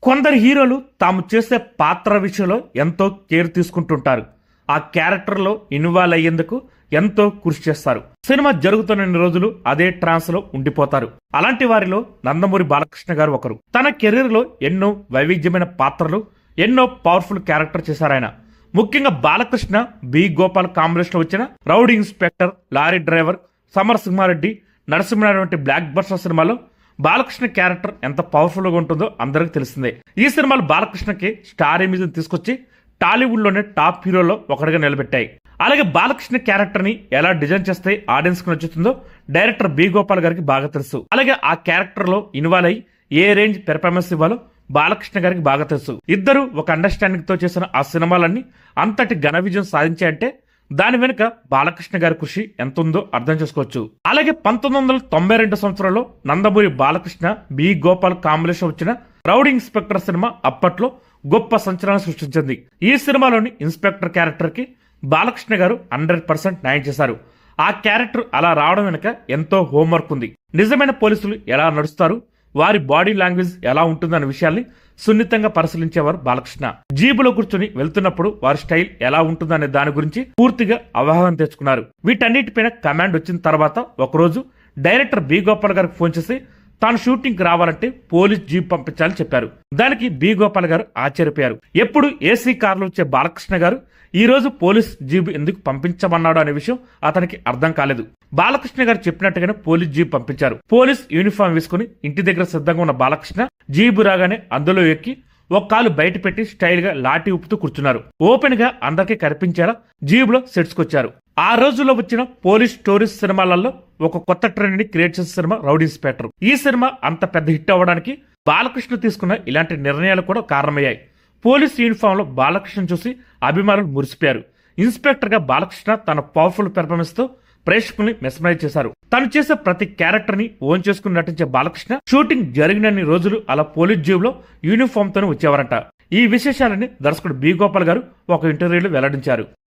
కొందరు హీరోలు తాము చేసే పాత్ర విషయంలో ఎంతో కేర్ తీసుకుంటుంటారు. ఆ క్యారెక్టర్లో ఇన్వాల్వ్ అయ్యేందుకు ఎంతో కృషి చేస్తారు. సినిమా జరుగుతున్న రోజులు అదే ట్రాన్స్ లో ఉండిపోతారు. అలాంటి వారిలో నందమూరి బాలకృష్ణ గారు ఒకరు. తన కెరీర్ లో ఎన్నో వైవిధ్యమైన పాత్రలు, ఎన్నో పవర్ఫుల్ క్యారెక్టర్ చేశారాయన. ముఖ్యంగా బాలకృష్ణ బి గోపాల్ కాంబినేషన్ వచ్చిన rowdy inspector, lorry driver, Samarasimha Reddy, Narasimha Reddy వంటి బ్లాక్ బస్టర్ సినిమాలో బాలకృష్ణ క్యారెక్టర్ ఎంత పవర్ఫుల్ గా ఉంటుందో అందరికి తెలిసిందే. ఈ సినిమాలు బాలకృష్ణకి స్టార్ ఇమేజ్ తీసుకొచ్చి టాలీవుడ్ లోనే టాప్ హీరోలో ఒకటిగా నిలబెట్టాయి. అలాగే బాలకృష్ణ క్యారెక్టర్ ని ఎలా డిజైన్ చేస్తే ఆడియన్స్ కి నచ్చుతుందో డైరెక్టర్ బి గోపాల్ గారికి బాగా తెలుసు. అలాగే ఆ క్యారెక్టర్ లో ఇన్వాల్వ్ అయ్యి ఏ రేంజ్ పెర్ఫార్మెన్స్ ఇవ్వాలో బాలకృష్ణ గారికి బాగా తెలుసు. ఇద్దరు ఒక అండర్స్టాండింగ్ తో చేసిన ఆ సినిమాలన్నీ అంతటి ఘన విజయం సాధించాయంటే దాని వెనుక బాలకృష్ణ గారి కృషి ఎంత ఉందో అర్థం చేసుకోవచ్చు. అలాగే 1992 సంవత్సరంలో నందమూరి బాలకృష్ణ బి గోపాల్ కాంబినేషన్ వచ్చిన రౌడీ ఇన్స్పెక్టర్ సినిమా అప్పట్లో గొప్ప సంచలనం సృష్టించింది. ఈ సినిమాలోని ఇన్స్పెక్టర్ క్యారెక్టర్ కి బాలకృష్ణ గారు 100% న్యాయం చేశారు. ఆ క్యారెక్టర్ అలా రావడం వెనుక ఎంతో హోంవర్క్ ఉంది. నిజమైన పోలీసులు ఎలా నడుస్తారు, వారి బాడీ లాంగ్వేజ్ ఎలా ఉంటుందన్న విషయాల్ని సున్నితంగా పరిశీలించేవారు బాలకృష్ణ. జీబులో కూర్చొని వెళ్తున్నప్పుడు వారి స్టైల్ ఎలా ఉంటుందనే దాని గురించి పూర్తిగా అవగాహన తెచ్చుకున్నారు. వీటన్నిటిపైన కమాండ్ వచ్చిన తర్వాత ఒకరోజు డైరెక్టర్ బి గోపాల్ గారికి ఫోన్ చేసి తాను షూటింగ్ కి రావాలంటే పోలీస్ జీప్ పంపించాలని చెప్పారు. దానికి బి గోపాల్ గారు ఆశ్చర్యపోయారు. ఎప్పుడు ఏసీ కార్లో వచ్చే బాలకృష్ణ గారు ఈ రోజు పోలీస్ జీప్ ఎందుకు పంపించమన్నాడు అనే విషయం అతనికి అర్థం కాలేదు. బాలకృష్ణ గారు చెప్పినట్టుగానే పోలీస్ జీప్ పంపించారు. పోలీస్ యూనిఫామ్ వేసుకుని ఇంటి దగ్గర సిద్ధంగా ఉన్న బాలకృష్ణ జీబు రాగానే అందులో ఎక్కి ఒక కాలు బయట పెట్టి స్టైల్ గా లాఠీ ఊపుతూ కూర్చున్నారు. ఓపెన్ గా అందరికీ కనిపించేలా జీబులో సెట్స్ కొచ్చారు. ఆ రోజుల్లో వచ్చిన పోలీస్ స్టోరీస్ సినిమాలలో ఒక కొత్త ట్రెండ్ ని క్రియేట్ చేసిన సినిమా రౌడీ ఇన్స్పెక్టర్. ఈ సినిమా అంత పెద్ద హిట్ అవ్వడానికి బాలకృష్ణ తీసుకున్న ఇలాంటి నిర్ణయాలు కూడా కారణమయ్యాయి. పోలీస్ యూనిఫామ్ లో బాలకృష్ణ చూసి అభిమానులు మురిసిపోయారు. ఇన్స్పెక్టర్ గా బాలకృష్ణ తన పవర్ఫుల్ పెర్ఫార్మెన్స్ తో ప్రేక్షకుల్ని మెస్మరైజ్ చేశారు. తను చేసే ప్రతి క్యారెక్టర్ ని ఓన్ చేసుకుని నటించే బాలకృష్ణ షూటింగ్ జరిగినన్ని రోజులు అలా పోలీస్ జీబ్ లో యూనిఫామ్ తోనే వచ్చేవారంట. ఈ విశేషాలని దర్శకుడు బి గోపాల్ గారు ఒక ఇంటర్వ్యూలో వెల్లడించారు.